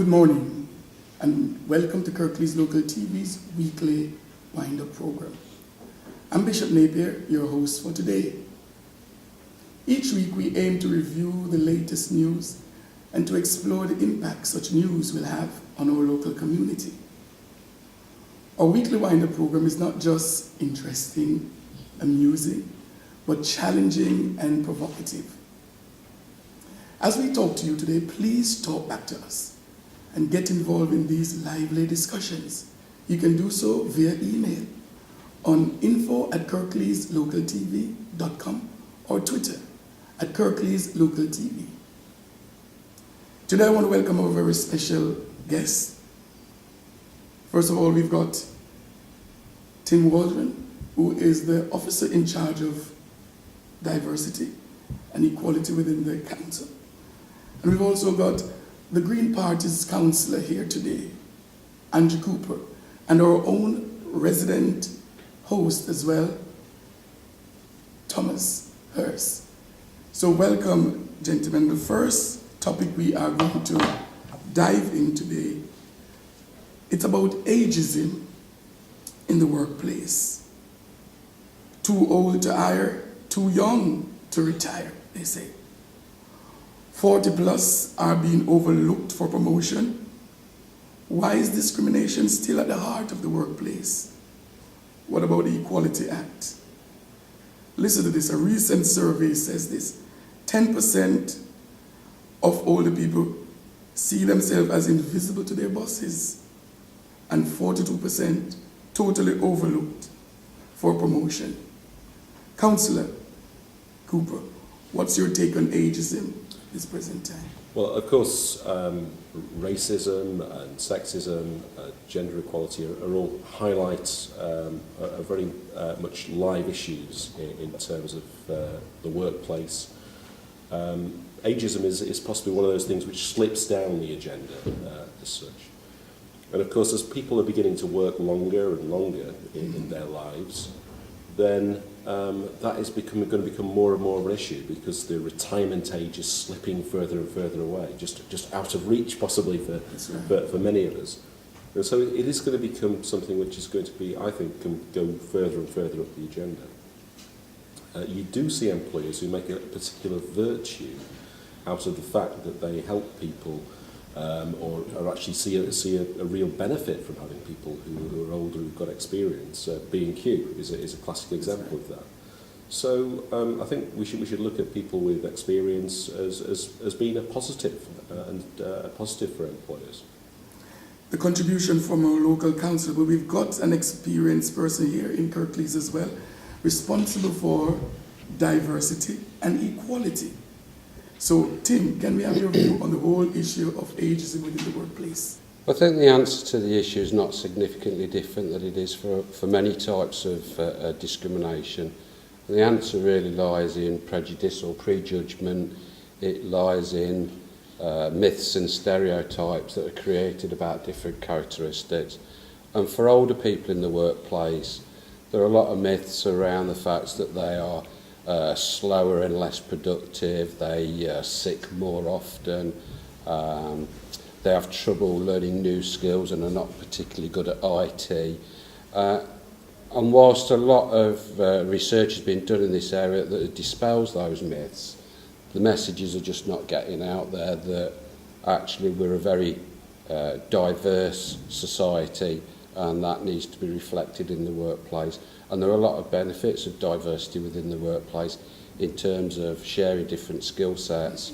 Good morning, and welcome to Kirklees Local TV's weekly wind-up program. I'm Bishop Napier, your host for today. Each week we aim to review the latest news and to explore the impact such news will have on our local community. Our weekly wind-up program is not just interesting, amusing, but challenging and provocative. As we talk to you today, please talk back to us and get involved in these lively discussions. You can do so via email on info@kirkleeslocaltv.com or Twitter @KirkleesLocalTV. Today I want to welcome our very special guest. First of all, we've got Tim Waldron, who is the officer in charge of diversity and equality within the council. And we've also got the Green Party's councillor here today, Andrew Cooper, and our own resident host as well, Thomas Hurst. So welcome, gentlemen. The first topic we are going to dive in today, it's about ageism in the workplace. Too old to hire, too young to retire, they say. 40 plus are being overlooked for promotion. Why is discrimination still at the heart of the workplace? What about the Equality Act? Listen to this, a recent survey says this: 10% of older people see themselves as invisible to their bosses, and 42% totally overlooked for promotion. Councillor Cooper, what's your take on ageism this present time? Well, of course, racism and sexism, gender equality are all highlights, are very much live issues in terms of the workplace. Ageism is possibly one of those things which slips down the agenda as such. And of course, as people are beginning to work longer and longer in their lives, then that is going to become more and more of an issue, because the retirement age is slipping further and further away, just out of reach possibly for many of us. And so it is going to become something which is going to be, I think, can go further and further up the agenda. You do see employers who make a particular virtue out of the fact that they help people or actually see a real benefit from having people who are older, who've got experience. B&Q is a classic example of that. So I think we should look at people with experience as being a positive and a positive for employers. The contribution from our local council, but we've got an experienced person here in Kirklees as well, responsible for diversity and equality. So, Tim, can we have your view on the whole issue of ageism within the workplace? I think the answer to the issue is not significantly different than it is for many types of discrimination. The answer really lies in prejudice or prejudgment. It lies in myths and stereotypes that are created about different characteristics. And for older people in the workplace, there are a lot of myths around the fact that they are slower and less productive, they are sick more often, they have trouble learning new skills and are not particularly good at IT. And whilst a lot of research has been done in this area that dispels those myths, the messages are just not getting out there that actually we're a very diverse society, and that needs to be reflected in the workplace. And there are a lot of benefits of diversity within the workplace in terms of sharing different skill sets.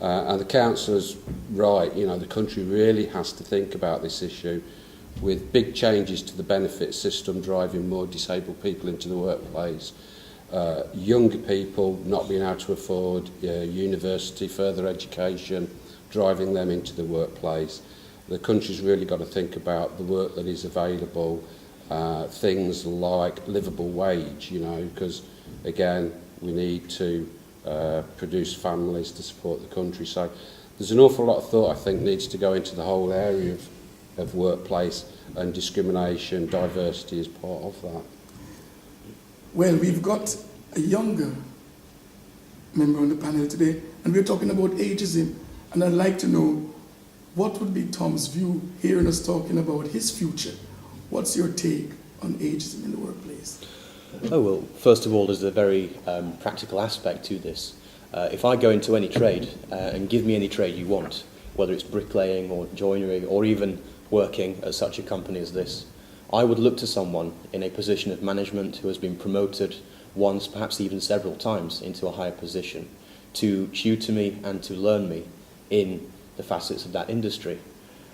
And the councillor's right, the country really has to think about this issue, with big changes to the benefit system driving more disabled people into the workplace, younger people not being able to afford university, further education, driving them into the workplace. The country's really got to think about the work that is available, things like livable wage, because again, we need to produce families to support the country. So there's an awful lot of thought, I think, needs to go into the whole area of workplace, and discrimination, diversity is part of that. Well, we've got a younger member on the panel today, and we're talking about ageism. And I'd like to know What would be Tom's view, hearing us talking about his future? What's your take on ageism in the workplace? Oh, well, first of all, there's a very practical aspect to this. If I go into any trade and give me any trade you want, whether it's bricklaying or joinery or even working at such a company as this, I would look to someone in a position of management who has been promoted once, perhaps even several times, into a higher position to tutor me and to learn me in the facets of that industry.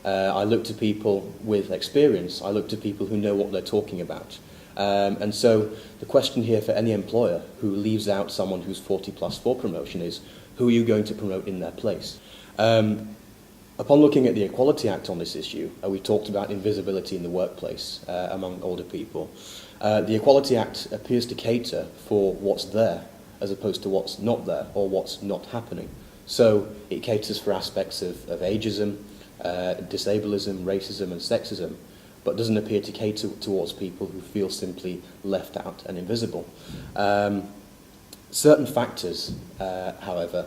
I look to people with experience. I look to people who know what they're talking about. And so the question here for any employer who leaves out someone who's 40 plus for promotion is, who are you going to promote in their place? Upon looking at the Equality Act on this issue, we talked about invisibility in the workplace among older people. The Equality Act appears to cater for what's there as opposed to what's not there or what's not happening. So it caters for aspects of ageism, disableism, racism and sexism, but doesn't appear to cater towards people who feel simply left out and invisible. Certain factors, however,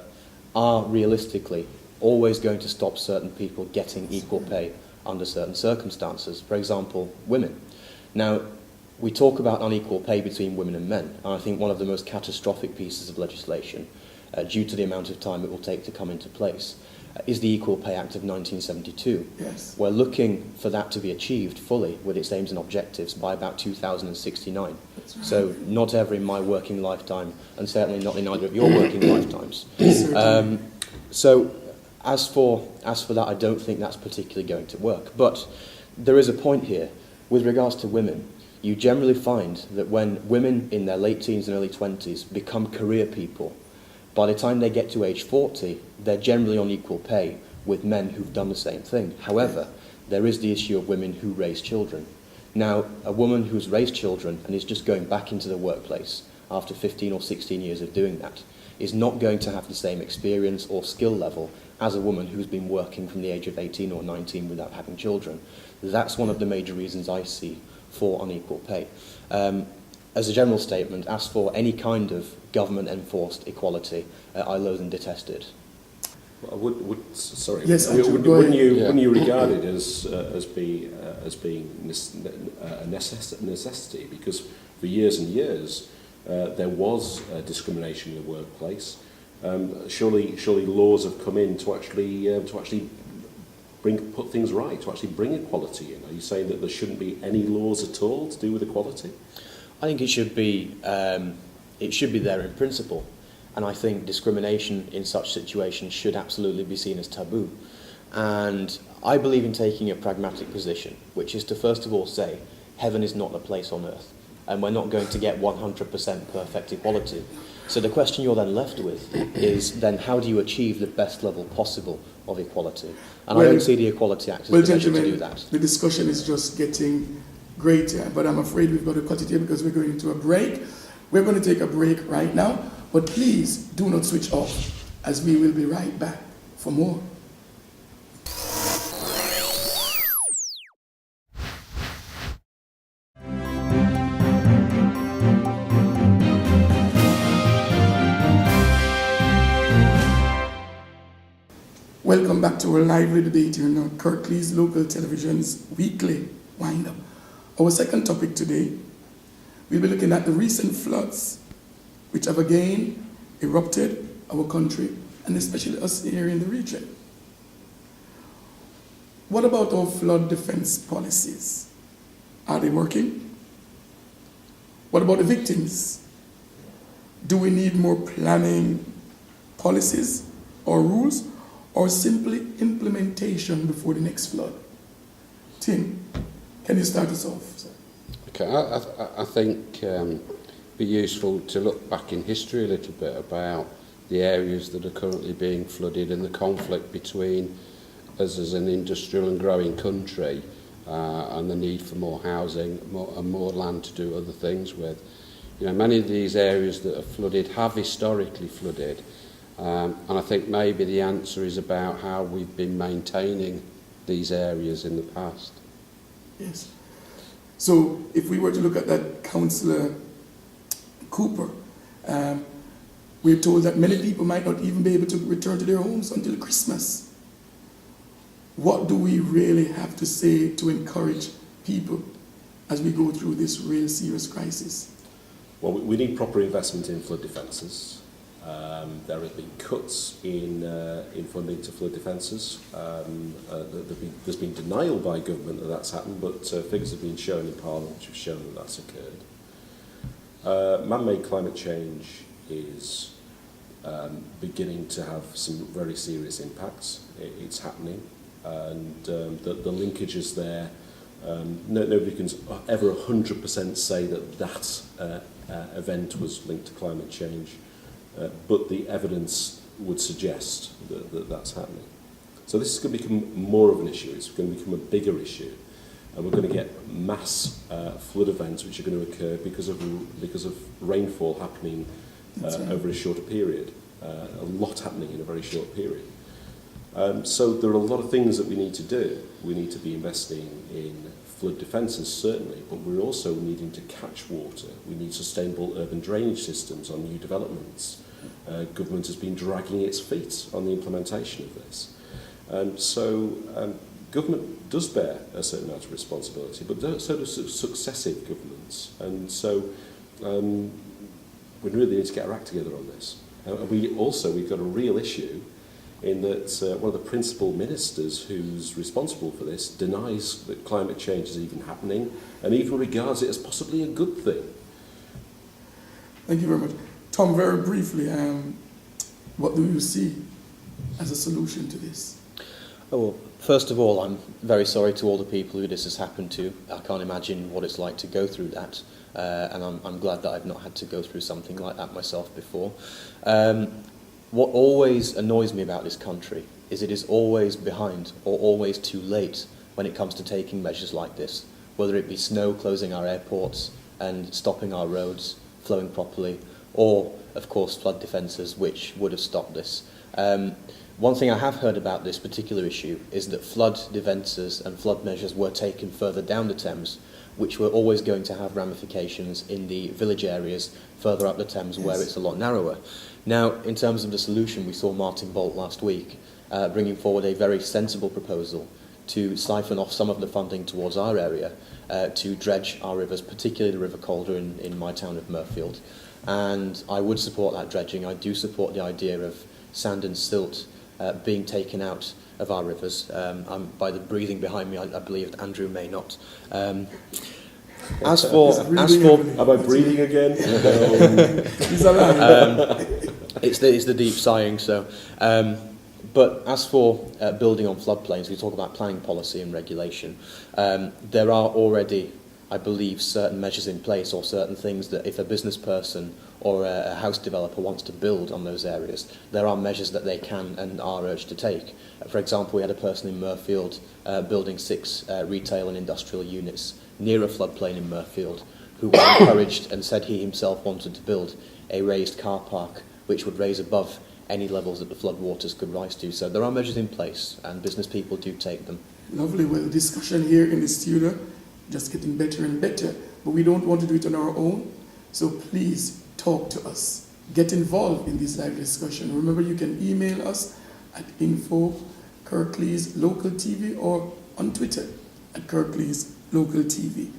are realistically always going to stop certain people getting equal pay under certain circumstances. For example, women. Now, we talk about unequal pay between women and men, and I think one of the most catastrophic pieces of legislation, due to the amount of time it will take to come into place, is the Equal Pay Act of 1972. Yes. We're looking for that to be achieved fully with its aims and objectives by about 2069. That's right. So not ever in my working lifetime, and certainly not in either of your working lifetimes. So as for that, I don't think that's particularly going to work. But there is a point here. With regards to women, you generally find that when women in their late teens and early 20s become career people, by the time they get to age 40, they're generally on equal pay with men who've done the same thing. However, there is the issue of women who raise children. Now, a woman who's raised children and is just going back into the workplace after 15 or 16 years of doing that is not going to have the same experience or skill level as a woman who's been working from the age of 18 or 19 without having children. That's one of the major reasons I see for unequal pay. As a general statement, as for any kind of government-enforced equality, I loathe and detest it. Well, sorry. Yes, wouldn't you regard it as being a necessity? Because for years and years there was discrimination in the workplace. Surely laws have come in to actually put things right, to actually bring equality in. Are you saying that there shouldn't be any laws at all to do with equality? I think it should be there in principle, and I think discrimination in such situations should absolutely be seen as taboo. And I believe in taking a pragmatic position, which is to first of all say, heaven is not a place on earth, and we're not going to get 100% perfect equality. So the question you're then left with is then how do you achieve the best level possible of equality? And I don't see the Equality Act as the measure to do that. The discussion is just getting greater, but I'm afraid we've got to cut it here because we're going into a break. We're going to take a break right now, but please do not switch off, as we will be right back for more. Welcome back to our lively debate here on Kirklees Local Television's weekly wind-up. Our second topic today, we'll be looking at the recent floods which have again erupted our country, and especially us here in the region. What about our flood defense policies? Are they working? What about the victims? Do we need more planning policies or rules, or simply implementation before the next flood? Tim, can you start us off, sir? Okay, I think it'd be useful to look back in history a little bit about the areas that are currently being flooded and the conflict between us as an industrial and growing country and the need for more housing and more land to do other things with. You know, many of these areas that are flooded have historically flooded, and I think maybe the answer is about how we've been maintaining these areas in the past. Yes. So if we were to look at that, Councillor Cooper, we're told that many people might not even be able to return to their homes until Christmas. what do we really have to say to encourage people as we go through this real serious crisis? Well, we need proper investment in flood defences. There have been cuts in funding to flood defences. There's been denial by government that that's happened, but figures have been shown in Parliament which have shown that that's occurred. Man-made climate change is beginning to have some very serious impacts. It's happening, and the linkages there. Nobody can ever 100% say that event was linked to climate change, but the evidence would suggest that that's happening. So this is going to become more of an issue. It's going to become a bigger issue, and we're going to get mass flood events which are going to occur because of rainfall happening over a shorter period. A lot happening in a very short period. So there are a lot of things that we need to do. We need to be investing in flood defences, certainly, but we're also needing to catch water. We need sustainable urban drainage systems on new developments. Government has been dragging its feet on the implementation of this. Government does bear a certain amount of responsibility, but so do successive governments. And so we really need to get our act together on this. We've got a real issue in that one of the principal ministers who's responsible for this denies that climate change is even happening and even regards it as possibly a good thing. Thank you very much. Tom, very briefly, what do you see as a solution to this? Oh, well, first of all, I'm very sorry to all the people who this has happened to. I can't imagine what it's like to go through that, and I'm glad that I've not had to go through something like that myself before. What always annoys me about this country is it is always behind or always too late when it comes to taking measures like this, whether it be snow closing our airports and stopping our roads flowing properly, or, of course, flood defences, which would have stopped this. One thing I have heard about this particular issue is that flood defences and flood measures were taken further down the Thames, which were always going to have ramifications in the village areas further up the Thames where it's a lot narrower. Now, in terms of the solution, we saw Martin Bolt last week bringing forward a very sensible proposal to siphon off some of the funding towards our area to dredge our rivers, particularly the River Calder in my town of Murfield. And I would support that dredging. I do support the idea of sand and silt being taken out of our rivers. By the breathing behind me, I believe that Andrew may not. As for am I breathing again? It's the deep sighing. So, but as for building on floodplains, we talk about planning policy and regulation. There are already, I believe, certain measures in place or certain things that if a business person or a house developer wants to build on those areas, there are measures that they can and are urged to take. For example, we had a person in Murfield building 6 retail and industrial units near a floodplain in Murfield who was encouraged and said he himself wanted to build a raised car park which would raise above any levels that the flood waters could rise to. So there are measures in place and business people do take them. Lovely. Well, discussion here in the studio just getting better and better, but we don't want to do it on our own, so please talk to us. Get involved in this live discussion. Remember, you can email us at info@Kirklees Local TV or on Twitter at Kirklees Local TV.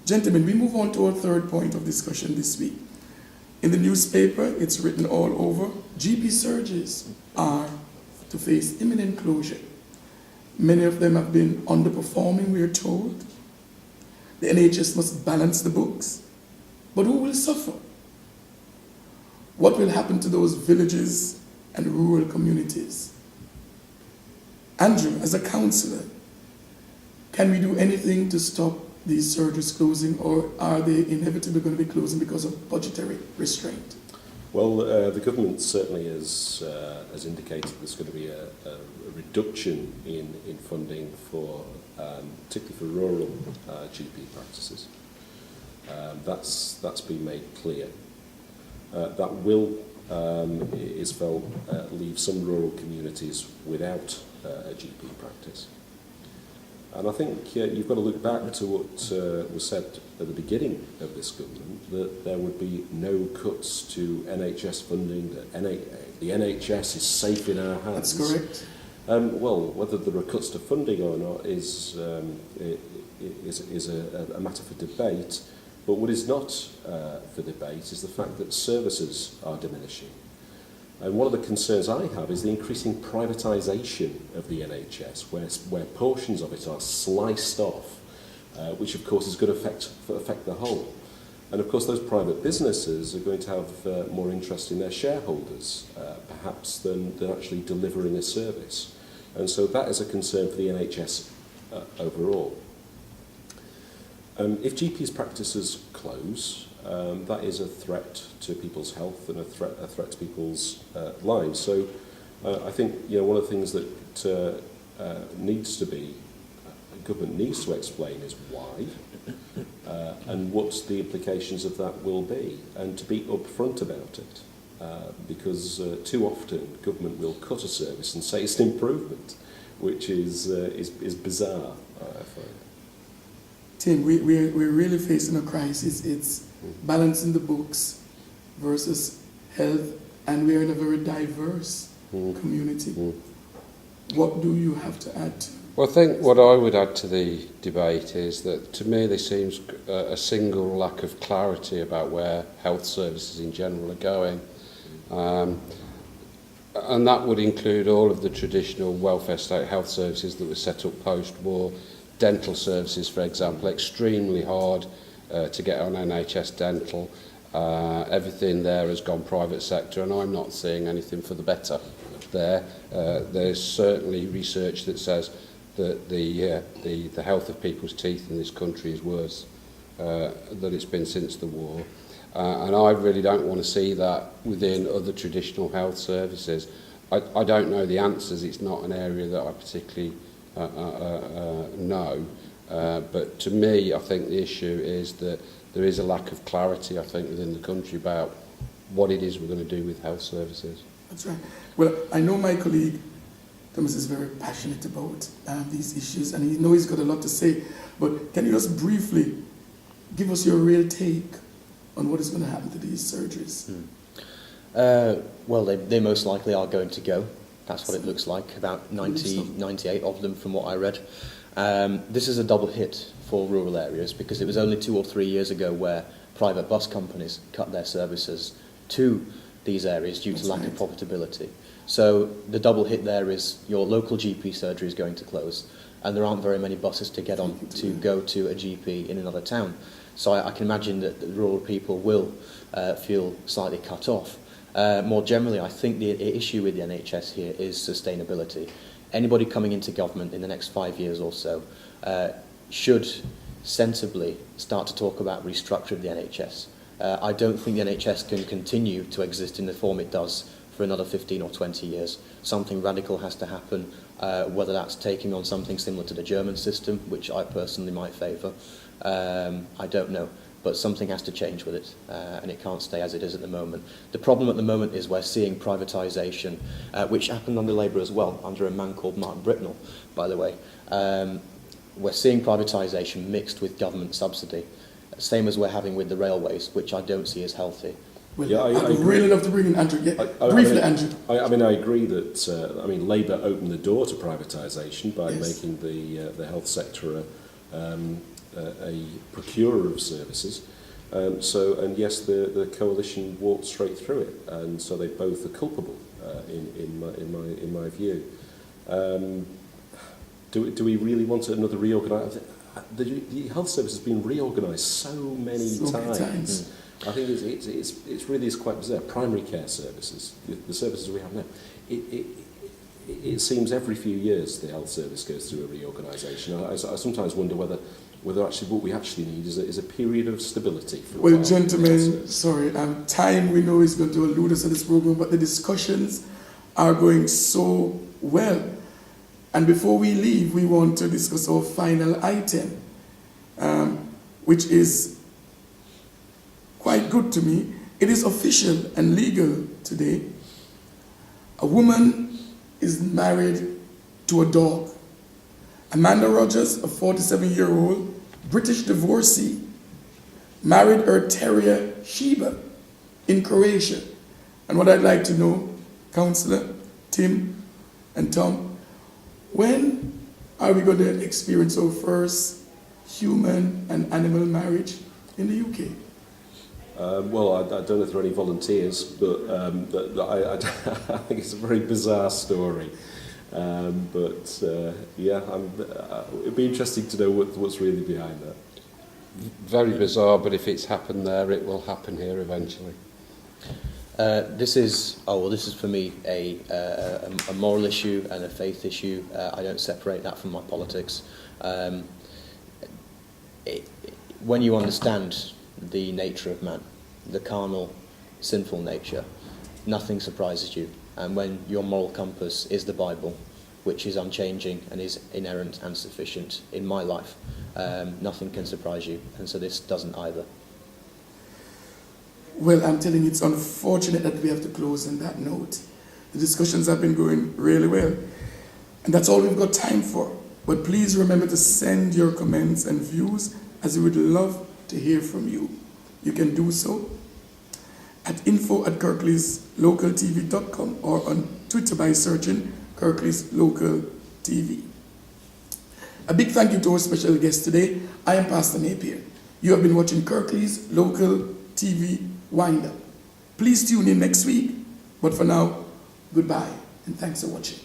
Gentlemen, we move on to our third point of discussion this week. In the newspaper, it's written all over, GP surgeries are to face imminent closure. Many of them have been underperforming, we are told. The NHS must balance the books. But who will suffer? What will happen to those villages and rural communities? Andrew, as a counsellor, can we do anything to stop these surgeries closing, or are they inevitably going to be closing because of budgetary restraint? Well, the government certainly has indicated there's going to be a reduction in funding for, particularly for rural GP practices. That's been made clear. That will, is felt, leave some rural communities without a GP practice. And I think you've got to look back to what was said at the beginning of this government, that there would be no cuts to NHS funding, that the NHS is safe in our hands. That's correct. Well, whether there are cuts to funding or not is a matter for debate. But what is not for debate is the fact that services are diminishing. And one of the concerns I have is the increasing privatisation of the NHS, where portions of it are sliced off, which of course is going to affect the whole. And of course those private businesses are going to have more interest in their shareholders, perhaps, than actually delivering a service. And so that is a concern for the NHS overall. If GPs' practices close, that is a threat to people's health and a threat to people's lives. So I think one of the things that government needs to explain is why and what the implications of that will be, and to be upfront about it. Because too often government will cut a service and say it's an improvement, which is bizarre, I find. Tim, we're really facing a crisis. It's balancing the books versus health, and we're in a very diverse community. What do you have to add to? Well, I think what I would add to the debate is that, to me, there seems a single lack of clarity about where health services in general are going. And that would include all of the traditional welfare state health services that were set up post-war. Dental services, for example, extremely hard to get on NHS dental. Everything there has gone private sector, and I'm not seeing anything for the better there. There's certainly research that says that the health of people's teeth in this country is worse than it's been since the war. And I really don't want to see that within other traditional health services. I don't know the answers. It's not an area that I particularly know. But to me, I think the issue is that there is a lack of clarity, I think, within the country about what it is we're going to do with health services. That's right. Well, I know my colleague Thomas is very passionate about these issues, and he knows he's got a lot to say. But can you just briefly give us your real take on what is going to happen to these surgeries? Well, they most likely are going to go. That's what it looks like, about 98 of them from what I read. This is a double hit for rural areas, because it was only 2 or 3 years ago where private bus companies cut their services to these areas due to lack of profitability. So the double hit there is your local GP surgery is going to close, and there aren't very many buses to get on to go to a GP in another town. So I can imagine that the rural people will feel slightly cut off. More generally, I think the issue with the NHS here is sustainability. Anybody coming into government in the next 5 years or so should sensibly start to talk about restructure of the NHS. I don't think the NHS can continue to exist in the form it does for another 15 or 20 years. Something radical has to happen, whether that's taking on something similar to the German system, which I personally might favour. I don't know. But something has to change with it, and it can't stay as it is at the moment. The problem at the moment is we're seeing privatisation, which happened under Labour as well, under a man called Mark Britnell, by the way. We're seeing privatisation mixed with government subsidy, same as we're having with the railways, which I don't see as healthy. Well, yeah, I'd really love to bring in Andrew. Briefly, Andrew. I agree that Labour opened the door to privatisation by making the health sector a procurer of services. And yes, the coalition walked straight through it, and so they both are culpable in my view. Do we really want another reorganisation? The health service has been reorganised so many times. I think it's really quite bizarre. Primary care services, the services we have now, it seems every few years the health service goes through a reorganisation. I sometimes wonder whether actually what we actually need is a period of stability. Well, gentlemen, sorry, time we know is going to elude us in this program, but the discussions are going so well. And before we leave, we want to discuss our final item, which is quite good to me. It is official and legal today. A woman is married to a dog. Amanda Rogers, a 47-year-old British divorcee, married her terrier Sheba in Croatia. And what I'd like to know, Councillor Tim and Tom, when are we going to experience our first human and animal marriage in the UK? Well, I don't know if there are any volunteers, but I think it's a very bizarre story. Yeah, it'd be interesting to know what's really behind that. Very bizarre, but if it's happened there, it will happen here eventually. This is for me a moral issue and a faith issue. I don't separate that from my politics. When you understand the nature of man, the carnal, sinful nature, nothing surprises you. And when your moral compass is the Bible, which is unchanging and is inerrant and sufficient in my life, nothing can surprise you. And so this doesn't either. Well, I'm telling you, it's unfortunate that we have to close on that note. The discussions have been going really well. And that's all we've got time for. But please remember to send your comments and views, as we would love to hear from you. You can do so at info@kirkleeslocaltv.com or on Twitter by searching Kirklees Local TV. A big thank you to our special guest today. I am Pastor Napier. You have been watching Kirklees Local TV Wind Up. Please tune in next week. But for now, goodbye and thanks for watching.